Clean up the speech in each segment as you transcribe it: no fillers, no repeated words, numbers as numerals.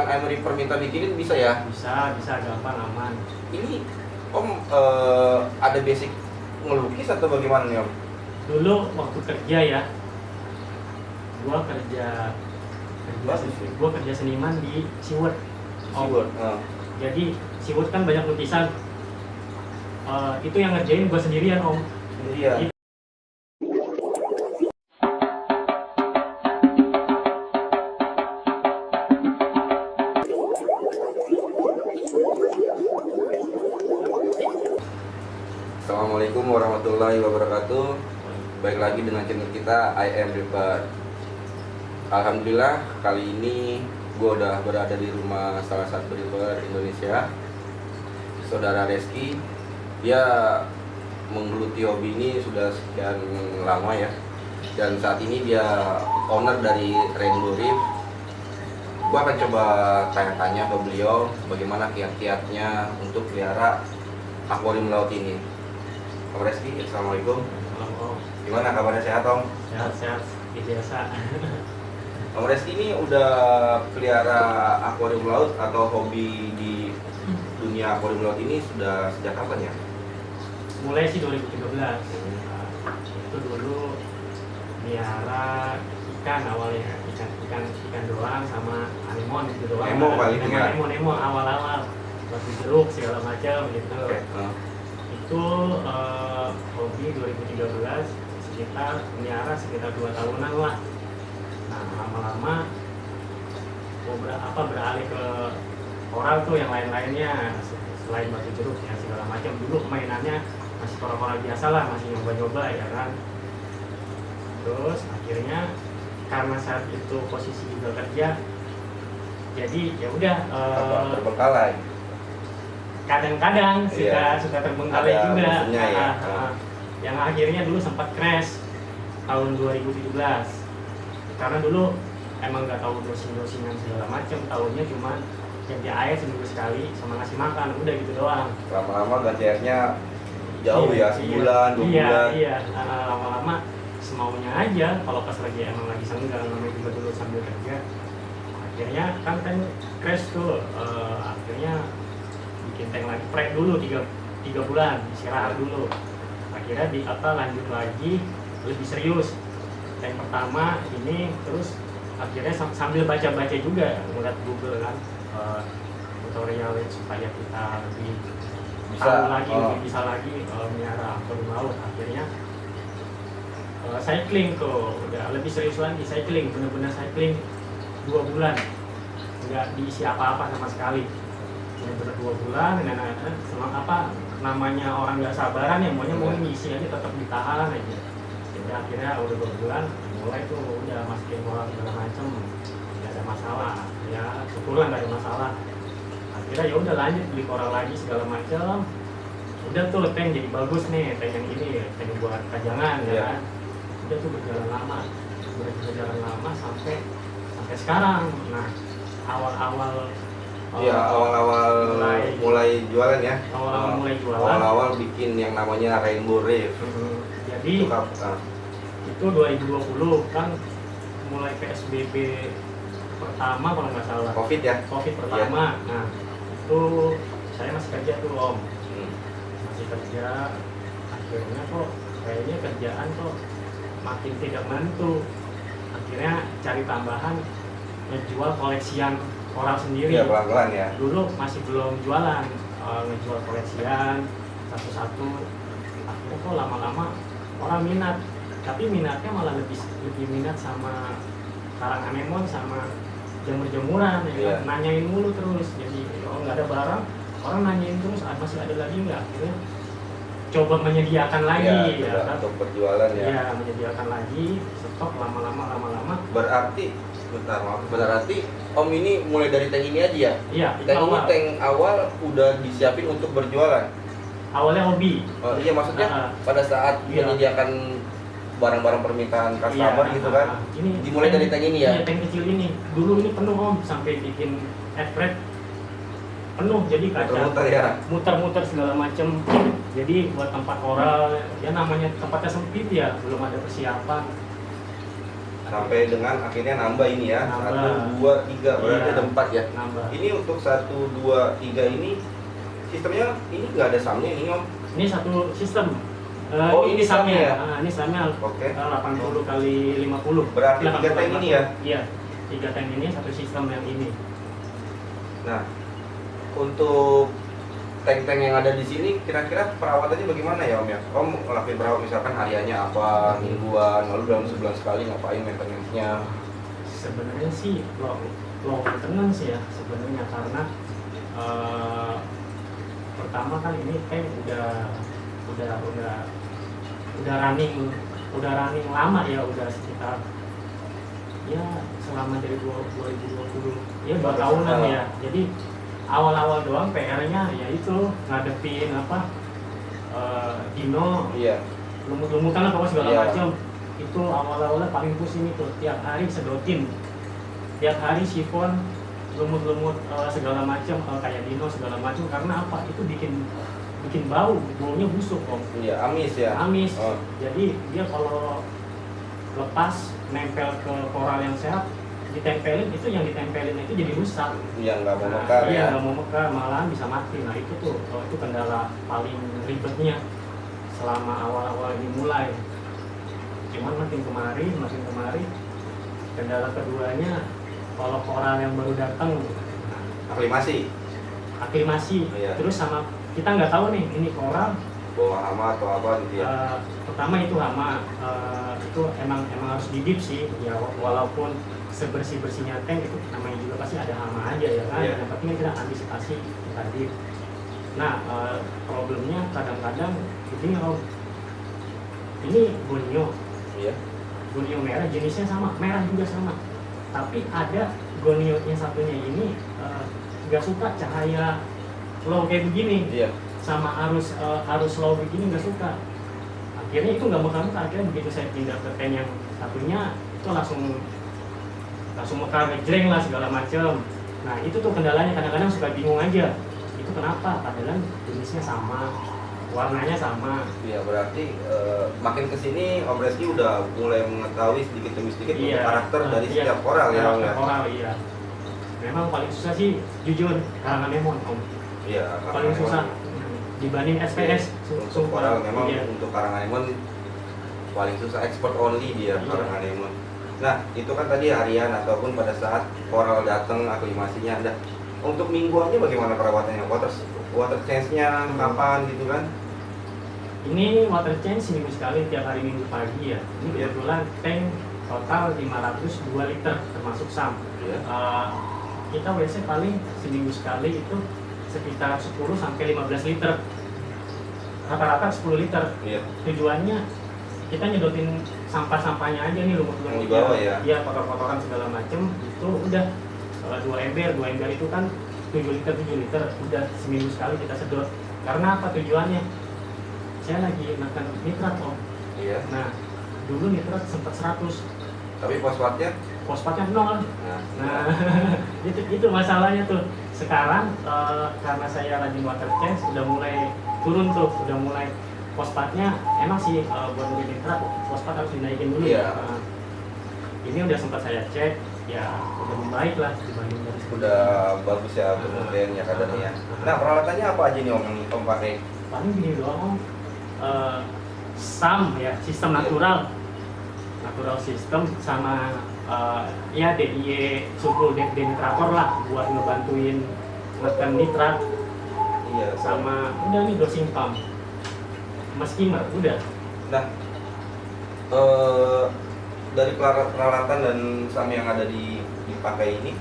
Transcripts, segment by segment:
misalkan Emery minta bikinin bisa ya? Bisa gampang, aman. Ini Om ada basic ngelukis atau bagaimana nih Om? Dulu waktu kerja ya, gua kerja seniman di Seaworld. Seaworld. Jadi Seaworld kan banyak lukisan. Itu yang ngerjain gua sendirian Om. Sendirian. Assalamualaikum warahmatullahi wabarakatuh. Baik lagi dengan channel kita I Am Ripper. Alhamdulillah kali ini gue udah berada di rumah salah satu ripper Indonesia, Saudara Reski. Dia menggeluti hobi ini sudah sekian lama ya, dan saat ini dia owner dari Rainbow Reef. Gue akan coba tanya-tanya ke beliau bagaimana kiat-kiatnya untuk pelihara akuarium laut ini. Om Reski, assalamualaikum. Gimana kabarnya, sehat Om? Sehat, biasa. Om Reski ini udah pelihara akuarium laut atau hobi di dunia akuarium laut ini sudah sejak kapan ya? Mulai sih 2013. Itu dulu pelihara ikan awalnya, ikan doang sama anemon gitu doang. Nemo awal-awal, batu jeruk segala macam gitu. Itu hobi 2013, sekitar pelihara sekitar 2 tahunan lah. Nah lama-lama beralih ke koral tuh yang lain-lainnya selain batu jeruk ya segala macam. Dulu mainannya masih koral-koral biasa lah, masih nyoba-nyoba ya kan. Terus akhirnya karena saat itu posisi juga kerja, jadi ya udah terbengkalai. Kadang-kadang suka terbengkalai juga. Yang akhirnya dulu sempat crash tahun 2017. Karena dulu emang nggak tahu dosingan segala macam, tahunya cuma ganti air seminggu sekali sama ngasih makan, udah gitu doang. Lama-lama ganti airnya jauh ya, sebulan, 2 bulan. Iya, lama-lama semaunya aja. Kalau pas lagi emang lagi senggang, namanya juga dulu sambil kerja. Akhirnya kan crash tuh, akhirnya bikin tank lagi, prek dulu 3 bulan, istirahat dulu. Akhirnya lanjut lagi lebih serius. Tank pertama ini, terus akhirnya sambil baca-baca juga, ngeliat Google kan, tutorial supaya kita lebih bisa lagi melihara akuarium laut. Akhirnya cycling tuh, udah lebih serius lagi, cycling, bener-bener cycling 2 bulan, nggak diisi apa-apa sama sekali. Bener-bener 2 bulan, namanya orang nggak sabaran ya, maunya mau ngisi aja, tetap ditahan aja. Jadi akhirnya udah 2 bulan, mulai tuh udah masukin koral segala macem, nggak ada masalah, ya syukurlah nggak ada masalah. Akhirnya ya udah lanjut beli koral lagi segala macem, udah tuh tank jadi bagus nih, tank yang ini, tank buat kajangan ya kan. Udah tuh berjalan lama sampai sekarang. Nah awal-awal mulai jualan ya. Awal-awal bikin yang namanya Rainbow Reef. Jadi itu 2020 kan mulai PSBB pertama kalau nggak salah. Covid pertama. Nah itu saya masih kerja tuh Om. Masih kerja. Akhirnya kok kayaknya kerjaan kok makin tidak menentu. Akhirnya cari tambahan, ngejual koleksian koral sendiri. Ya pelan-pelan ya. Dulu masih belum jualan, ngejual koleksian satu-satu. Akhirnya kok lama-lama orang minat, tapi minatnya malah lebih minat sama karang anemon sama jamur-jamuran ya. Nanyain mulu terus. Jadi kalau nggak ada barang, orang nanyain terus masih ada lagi nggak. Akhirnya coba menyediakan lagi ya kan? Untuk berjualan ya. Iya, menyediakan lagi, stok lama-lama. Berarti Om ini mulai dari tank ini aja ya? Iya, tank awal udah disiapin untuk berjualan. Awalnya hobi. Iya, maksudnya pada saat menyediakan barang-barang permintaan customer gitu kan. Ini dimulai dari tank ini ya? Iya, tank kecil ini. Dulu ini penuh Om, sampai bikin aircraft penuh, jadi kaca muter-muter segala macem. Jadi buat tempat koral ya, namanya tempatnya sempit ya, belum ada persiapan. sampai dengan akhirnya nambah ini ya, Nambah. 1, 2, 3, berarti Iya. ada 4 ya. Nambah. Ini untuk 1, 2, 3 ini sistemnya ini nggak ada sumnya ini Om. Ini satu sistem. Oh, ini samnya sumnya ya? Ini samnya Oke. 80 kali 50. Berarti 3 tank ini ya? Iya. 3 tank ini satu sistem yang ini. Nah, untuk tank-tank yang ada di sini kira-kira perawatannya bagaimana ya Om ya? Om ngelakuin perawat misalkan hariannya apa, mingguan, lalu dalam sebulan sekali ngapain maintenance-nya? Sebenarnya sih low maintenance ya sebenarnya, karena pertama kan ini tank udah running lama ya, udah sekitar ya selama dari 2020 ya 2 tahunan ya. Jadi awal-awal doang PR-nya ya itu ngadepin dino, Iya. lumut-lumutan apa segala Iya. macam. Itu awal-awalnya paling pusing itu, tiap hari sedotin, tiap hari sifon, lumut-lumut segala macam, kayak dino segala macam. Karena apa? Itu bikin baunya busuk Om. Iya, amis ya. Amis. Oh. Jadi dia kalau lepas nempel ke koral yang sehat, ditempelin, itu yang ditempelin itu jadi rusak. Yang nggak mau mekar Iya, ya. nggak mau mekar, malahan bisa mati. Nah itu tuh, itu kendala paling ribetnya selama awal-awal dimulai. Cuman makin kemari, kendala keduanya kalau koral yang baru datang, Aklimasi, aklimasi, Iya. terus sama kita nggak tahu nih ini koral. bawa hama atau apa gitu ya. Pertama itu hama, itu emang harus didip sih ya, walaupun sebersih-bersihnya tank itu namanya juga pasti ada hama aja ya kan. Iya. Yang penting kita antisipasi, kita dip. Nah problemnya kadang-kadang begini Om, ini gonio Iya. merah, jenisnya sama, merah juga sama, tapi ada gonio yang satunya ini nggak suka cahaya low kayak begini, Iya. sama arus low begini nggak suka. Akhirnya itu nggak muka-muka. Akhirnya begitu saya pindah ke tank yang satunya itu langsung mekar, ngejreng lah segala macem. Nah itu tuh kendalanya, kadang-kadang suka bingung aja itu kenapa, padahal jenisnya sama, warnanya sama. Iya, berarti makin kesini Om Reski udah mulai mengetahui sedikit demi sedikit Iya. karakter dari Iya. setiap koral ya Om ya. Koral, iya. Memang paling susah sih jujur karangan lemon Om, Iya, paling susah dibanding SPS. untuk koral memang Iya. untuk karangan lemon paling susah, export only dia Iya. karangan lemon. Nah, itu kan tadi harian ataupun pada saat koral datang aklimasinya ada. Untuk mingguannya bagaimana perawatannya? Water change-nya kapan gitu kan? Ini water change seminggu sekali, tiap hari Minggu pagi ya. Ini Iya. kebetulan tank total 502 liter termasuk SAM. Iya. Kita WC paling seminggu sekali itu sekitar 10 sampai 15 liter. Rata-rata 10 liter. Iya. Tujuannya kita nyedotin sampah-sampahnya aja nih, lumut-lumut Yang di bawah ya? Iya, kotor-kotoran segala macem itu udah 2 ember itu kan 7 liter, udah seminggu sekali kita sedot. Karena apa tujuannya? Saya lagi makan nitrat Om. Iya. Nah, dulu nitrat sempat 100, Tapi fosfatnya? fosfatnya 0. Nah, Nah, itu masalahnya tuh. Sekarang karena saya rajin water change udah mulai turun tuh, udah mulai fosfatnya emang sih buat nurunin nitrat fosfat harus dinaikin dulu. Iya. Nah, ini udah sempat saya cek, ya udah membaik lah dibanding dari sebelumnya. udah bagus ya kemudian ya kadarnya. Nah, peralatannya apa aja nih Om pakai? Paling gini doang Om, SAM ya, sistem natural sistem, sama ya DIY sulfur denitrator lah buat ngebantuin ngekan nitrat, Iya. sama udah nih dosing pump sama skimmer udah. Nah, dari peralatan dan SAM yang ada dipakai ini,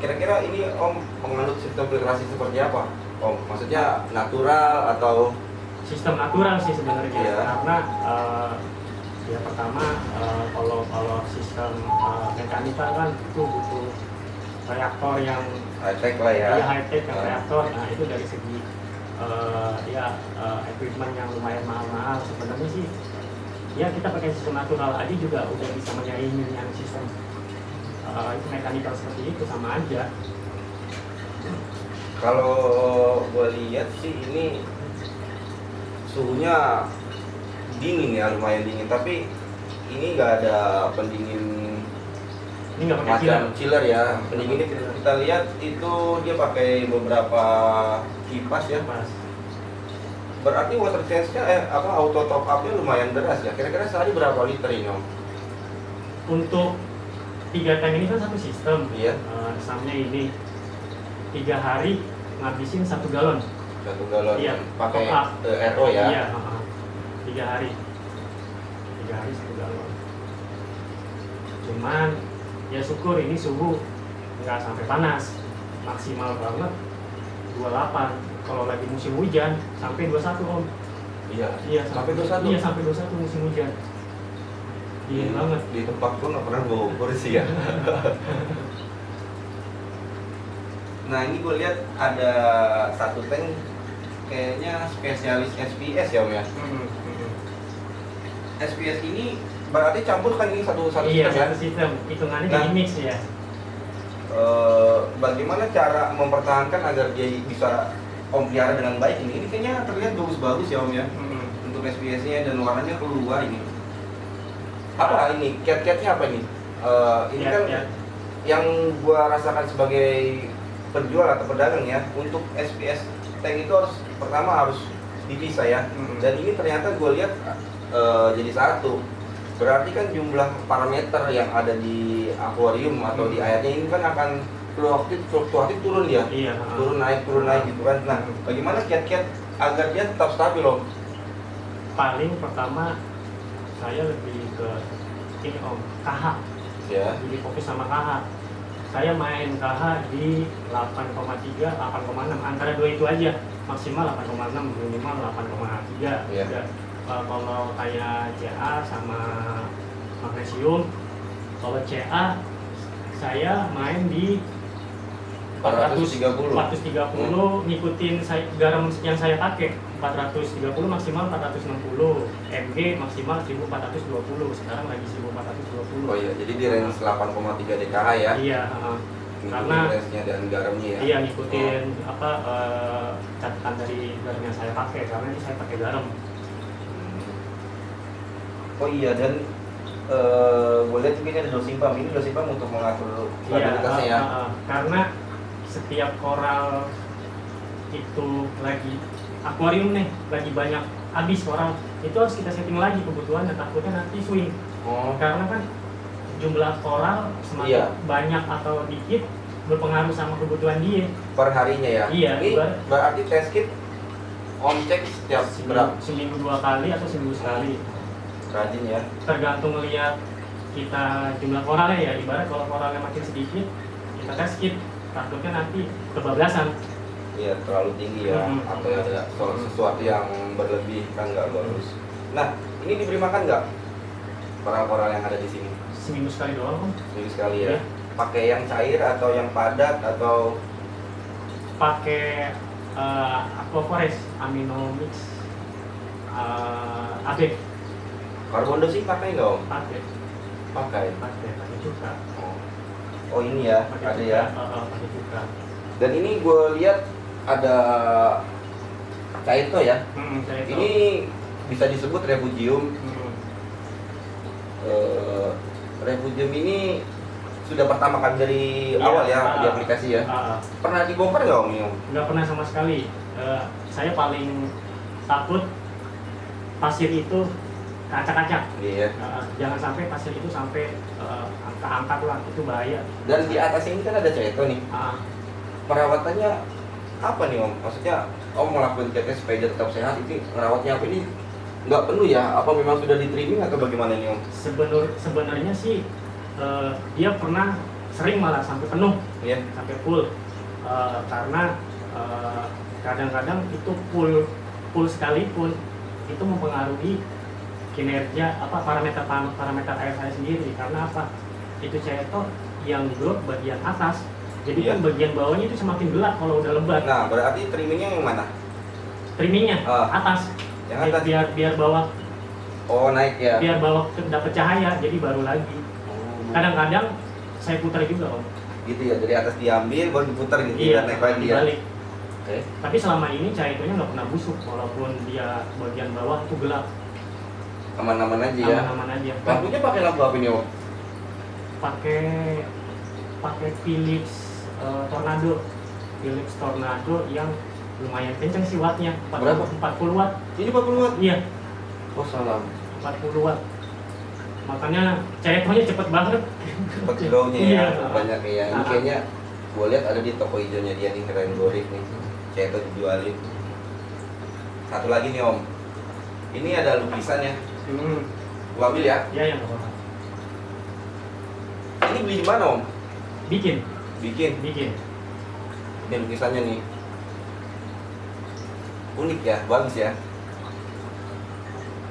kira-kira ini Om menganut sistem filtrasi seperti apa? Om, maksudnya natural atau? Sistem natural sih sebenarnya. Iya. Karena ya pertama kalau sistem mekanikal kan itu butuh reaktor yang high tech lah ya? high tech yang reaktor. Nah itu dari segi equipment yang lumayan mahal-mahal sebenarnya sih. Ya kita pakai sistem natural aja juga udah bisa menyaingi yang sistem itu mekanikal seperti itu, sama aja. Kalau gue lihat sih ini suhunya dingin ya, lumayan dingin, tapi ini nggak ada pendingin Ini nggak pakai chiller. macam chiller ya. Pendingin ini kita lihat itu dia pakai beberapa kipas ya. Pas. Berarti water change-nya auto top up-nya lumayan deras ya. Kira-kira sehari berapa liter ini Om? Untuk 3 tank ini kan satu sistem. Iya. Samnya ini 3 hari ngabisin 1 galon. 1 galon. Iya. Pakai Top up. RO ya. Iya. 3 hari. 3 hari 1 galon. Cuman ya syukur ini suhu nggak sampai panas, maksimal banget 28. Kalau lagi musim hujan sampai 21 Om. Iya. Iya Sampai 21. Iya sampai 21 musim hujan. Dingin banget. Di tempat gua nggak pernah bawa ukur sih ya. Nah ini gue lihat ada satu tank kayaknya spesialis SPS ya Om ya. SPS ini berarti campur kan ini satu Iya, sistem ya? satu sistem. Hitungannya Nah, jadi mix ya. Bagaimana cara mempertahankan agar dia bisa Om pelihara dengan baik ini? Ini kayaknya terlihat bagus-bagus ya Om ya. Untuk SPS-nya dan warnanya keluar ini. Apa ini? Cat-catnya apa ini? Ini kan yang gua rasakan sebagai penjual atau pedagang ya. Untuk SPS tank itu pertama harus dipisah ya. Dan ini ternyata gue lihat jadi satu. Berarti kan jumlah parameter yang ada di akuarium atau di airnya ini kan akan fluktuatif turun ya. Iya. Turun naik gitu kan. Nah, bagaimana cat-cat agar dia tetap stabil Om? Paling pertama saya lebih ke ini Om, KH. Ya. Jadi fokus sama KH. Saya main KH di 8,3, 8,6 antara dua itu aja. Maksimal 8,6, minimal 8,3. Iya. Udah. Kalau kayak CA sama magnesium, kalau CA saya main di 430. 430 ngikutin garam yang saya pakai 430 maksimal 460, MG maksimal 1420, sekarang lagi 1420. Oh iya, jadi di range 8,3 DKH ya. Iya, karena range-nya dan garamnya ya. iya ngikutin catatan dari garam yang saya pakai, karena ini saya pakai garam. Oh iya, dan boleh juga ini ada dosimpam. Ini dosimpam untuk mengatur stabilitasnya ya. Karena setiap koral itu lagi akuarium nih, lagi banyak habis koral, itu harus kita setting lagi kebutuhannya, takutnya nanti swing. Karena kan jumlah koral semakin banyak atau dikit berpengaruh sama kebutuhan dia per harinya ya. Iya. Ini berarti test kit Om cek setiap berapa? Seminggu 2 kali atau seminggu sekali. Rajin ya. Tergantung lihat kita jumlah koralnya ya. Ibarat kalau koralnya makin sedikit, kita test kit, takutnya nanti kebablasan. Iya, terlalu tinggi ya. Atau ada sesuatu yang berlebih kan nggak bagus. Nah, ini diberi makan nggak koral-koral yang ada di sini? Seminggu sekali doang Om. Seminggu sekali ya. Pakai yang cair atau yang padat atau pakai Aquaforest Amino Mix AB. Karbondo sih pakai nggak Om? Pakai juga. Oh ini ya, Pakai ada juga, ya. pakai juga. Dan ini gue lihat ada Caito ya. Caito. Ini bisa disebut refugium. Refugium ini sudah pertama kali dari awal ya di aplikasi ya. Pernah dibongkar nggak Om? Nggak pernah sama sekali. Saya paling takut pasir itu acak-acak. Iya. Jangan sampai pasir itu sampai angkat lah, itu bahaya. Dan di atas ini kan ada Caito nih. Perawatannya apa nih Om? Maksudnya Om melakukan CT supaya dia tetap sehat, itu merawatnya apa ini? Nggak penuh ya? Apa memang sudah di trimming atau bagaimana nih Om? Sebenarnya sih dia pernah sering malah sampai penuh, sampai full. Karena kadang-kadang itu full sekalipun itu mempengaruhi kinerja parameter air saya sendiri. Karena apa? Itu Caito yang gelap bagian atas, jadi kan bagian bawahnya itu semakin gelap kalau udah lebat. Nah, berarti trimmingnya yang mana? Trimmingnya atas. Yang atas. Biar bawah. Oh, naik ya. Biar bawah dapat cahaya, jadi baru lagi. Kadang-kadang saya putar juga Om. Gitu ya, dari atas diambil baru diputar gitu Iya, naik lagi ya. Dibalik. Tapi selama ini Caitonya nggak pernah busuk, walaupun dia bagian bawah itu gelap. Aman-aman aja ya. Aman-aman aja. Lampunya pakai lampu apa nih Om? pakai pakai Philips Tornado yang lumayan kenceng sih wattnya. Berapa? 40 watt. Ini 40 watt? Iya, Oh salam. 40 watt. Makanya cetonya cepet banget. Cepet grow-nya ya, Iya. banyak ya. Ini kayaknya gue lihat ada di toko hijaunya dia nih, keren gorik nih. Ceto dijualin. Satu lagi nih Om. Ini ada lukisan ya. Gua ambil ya. Iya, yang apa-apa. Ini beli di mana Om? Bikin. Bikin. Ini lukisannya nih. Unik ya, bagus ya.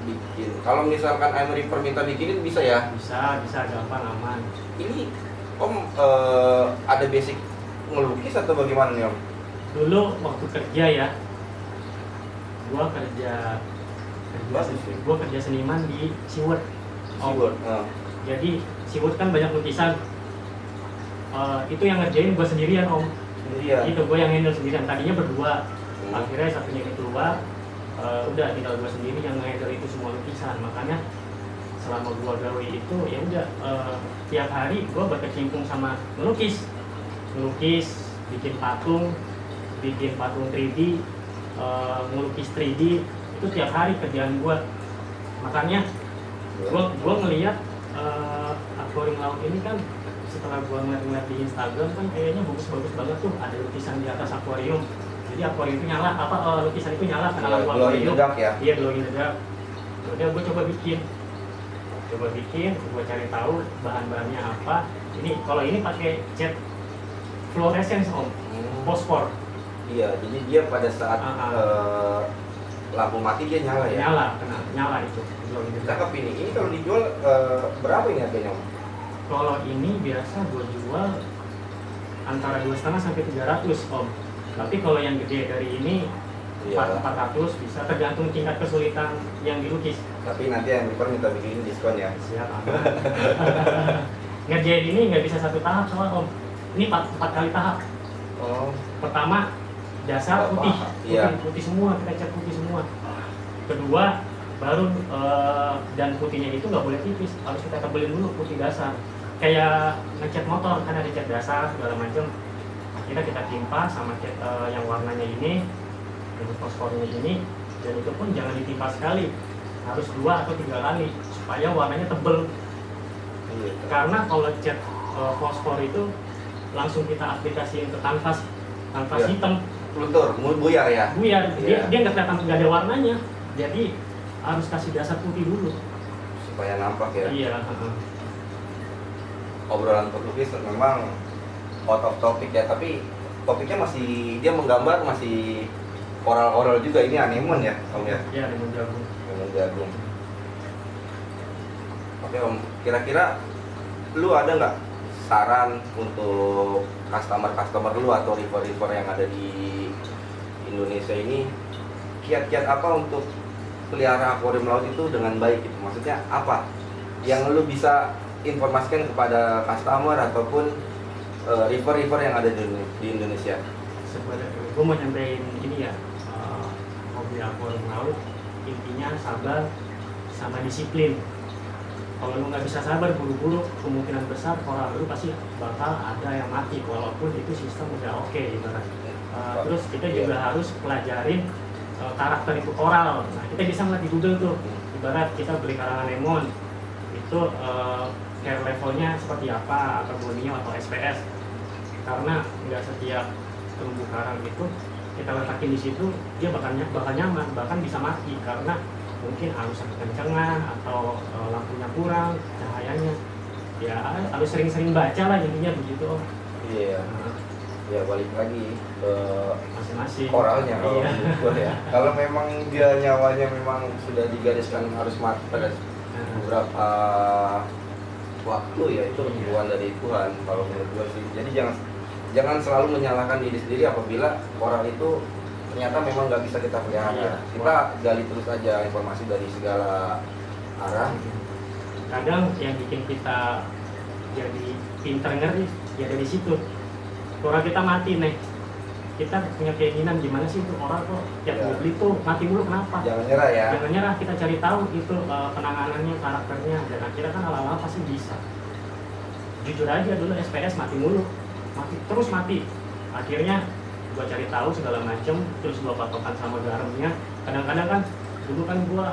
Bikin. Kalau misalkan I'm Reaper minta bikinin bisa ya? Bisa gampang, aman. Ini Om ada basic ngelukis atau bagaimana nih Om? Dulu waktu kerja ya, Bagus sih. gua kerja seniman di Seaworld. Keyboard. Jadi Seaworld kan banyak lukisan. Itu yang ngerjain gua sendirian Om. Iya. Itu gua yang handle sendirian. Tadinya berdua. Hmm. Akhirnya satunya ini keluar. Udah tinggal gua sendiri yang handle itu semua lukisan. Makanya selama gua gawe itu ya udah tiap hari gua berkecimpung sama melukis, bikin patung 3D, ngelukis 3D itu tiap hari kerjaan gua. Makanya gua ngelihat akuarium laut ini kan, setelah gua ngeliat di Instagram kan kayaknya bagus banget tuh, ada lukisan di atas akuarium. Jadi akuarium itu nyala, lukisan itu nyala karena lampu Glow in the akuarium. dark ya. Iya, glow in the dark. Udah gua coba bikin, gua cari tahu bahan-bahannya apa. Ini kalau ini pakai cat fluorescence Om, fosfor. Iya, jadi dia pada saat lampu mati dia nyala ya. Nyala itu glow in the dark. Cakep ini. Ini kalau dijual berapa ini harganya Om? Kalau ini biasa gue jual antara 2,5 sampai 300 Om. Tapi kalau yang gede dari ini Iya. 400 bisa, tergantung tingkat kesulitan yang dilukis. Tapi nanti yang Reaper minta bikinin diskon ya. Siap, aman. Ngerjain ini nggak bisa satu tahap soalnya Om. Ini 4 kali tahap. Oh. Pertama dasar putih, Iya. putih semua, kita cat putih semua. Kedua baru dan putihnya itu nggak boleh tipis, harus kita tebelin dulu putih dasar. Kayak ngecat motor kan ada cat dasar segala macam. Kita timpa sama cat yang warnanya ini, yang fosfornya ini, dan itu pun jangan ditimpa sekali, harus 2 atau 3 kali supaya warnanya tebel. Iya. Karena kalau cat fosfor itu langsung kita aplikasiin ke kanvas Iya. hitam, Luntur, buyar ya. buyar, Iya. dia nggak kelihatan, nggak ada warnanya, jadi harus kasih dasar putih dulu. Supaya nampak ya. Iya. Obrolan pelukis memang out of topic ya, tapi topiknya masih, dia menggambar masih oral juga. Ini anemon ya Om ya. Iya, lemon jagung. Lemon jagung. Oke Om, kira-kira lu ada nggak saran untuk customer lu atau reviewer yang ada di Indonesia ini, kiat-kiat apa untuk pelihara akuarium laut itu dengan baik gitu? Maksudnya apa yang lu bisa informasikan kepada customer ataupun reviewer yang ada di Indonesia? Sebenarnya gue mau nyampein ini ya, hobi akuarium laut intinya sabar sama disiplin. Kalau lu nggak bisa sabar, buru-buru, kemungkinan besar koral lu pasti bakal ada yang mati, walaupun itu sistem udah oke ibarat. Terus kita juga harus pelajarin karakter itu koral. Nah, kita bisa ngeliat di Google tuh, ibarat kita beli karangan lemon itu care levelnya seperti apa, atau bonium atau SPS. Karena nggak setiap terumbu karang itu kita letakin di situ dia bakal nyaman, bahkan bisa mati karena mungkin arus kekencangan atau lampunya kurang, cahayanya. Ya harus sering-sering baca lah intinya begitu Om. Iya. Ya balik lagi ke Masing-masing koralnya kalau iya. menurut gua ya. Kalau memang dia nyawanya memang sudah digariskan harus mati pada beberapa waktu ya, itu tentuan dari Tuhan kalau menurut gua sih. Jadi jangan selalu menyalahkan diri sendiri apabila koral itu ternyata memang nggak bisa kita pelihara. Iya. Kita gali terus aja informasi dari segala arah. Kadang yang bikin kita jadi pinter ngerti ya dari situ. Orang kita mati nih, kita punya keinginan gimana sih itu orang kok tiap Ya. beli tuh mati mulu, kenapa? Jangan nyerah ya. Jangan nyerah, kita cari tahu itu penanganannya, karakternya, dan akhirnya kan lama-lama pasti bisa. jujur aja dulu SPS mati mulu, mati. Akhirnya gua cari tahu segala macem, terus gua patokan sama garamnya. Kadang-kadang kan dulu kan gua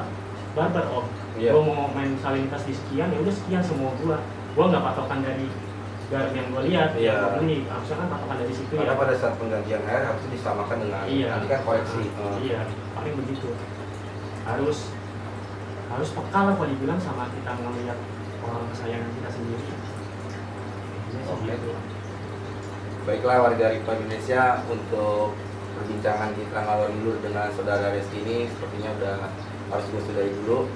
barbar om, Iya. gua mau main salinitas di sekian, ya udah sekian semua gua nggak patokan dari garam yang gua lihat, Iya. yang gua beli, harusnya kan patokan dari situ Karena ya. pada saat penggantian air harusnya disamakan dengan Iya. nanti kan koreksi. Iya, paling begitu. Harus peka lah kalau dibilang sama kita ngelihat orang kesayangan kita sendiri. Iya sih, Oke. gitu. Baiklah warga Ripa Indonesia, untuk perbincangan kita ngalor ngidul dengan saudara Reski ini sepertinya udah harus gue sudahi dulu.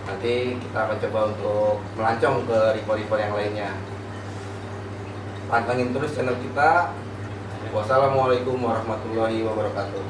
Nanti kita akan coba untuk melancong ke Ripa-Ripa yang lainnya. Pantengin terus channel kita. Wassalamualaikum warahmatullahi wabarakatuh.